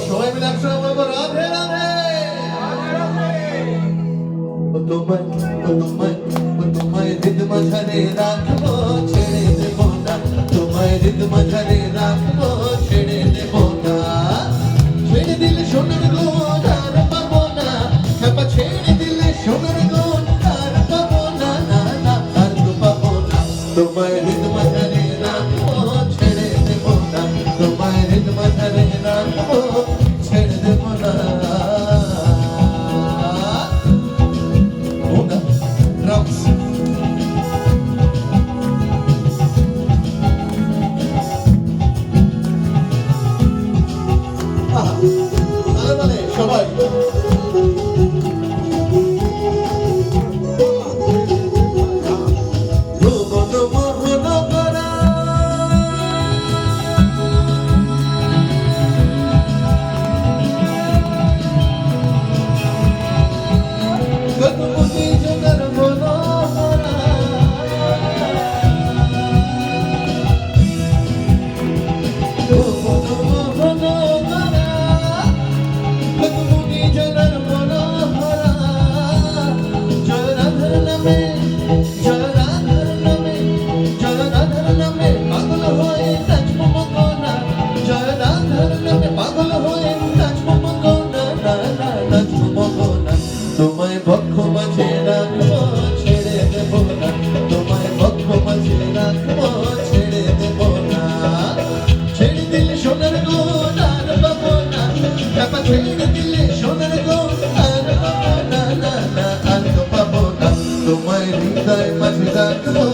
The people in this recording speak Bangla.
সবাই মিলে একসঙ্গে বলবো রাধে রাধে। তোমায় হৃদ মাঝারে রাখবো, ছেড়ে দেব না। তোমায় হৃদ মাঝারে রাখবো, ছেড়ে দেব না। ছেড়ে দিলে সোনার গুণ আর পাবো না, খেপা ছেড়ে দিলে সোনার গুণ আর পাবো না, না না আর তো পাবো না। তোমায় হৃদ মাঝারে রাখবো, ছেড়ে দেব না। তোমায় হৃদ মাঝারে রাখবো, ছেড়ে দেব না। Drums. তালে সবাই তোমায় পক্ষ মাঝে রাখবো, ছেড়ে দেব না। তোমায় পক্ষ মাঝে রাখবো, ছেড়ে দেব না। ছেড়ে দিলে সোনার গুণ আর পাবো না, খেপা ছেড়ে দিলে সোনার গুণ আর পাবো না, না না আর তো পাবো না। তোমায় হৃদয় মাঝে রাখবো,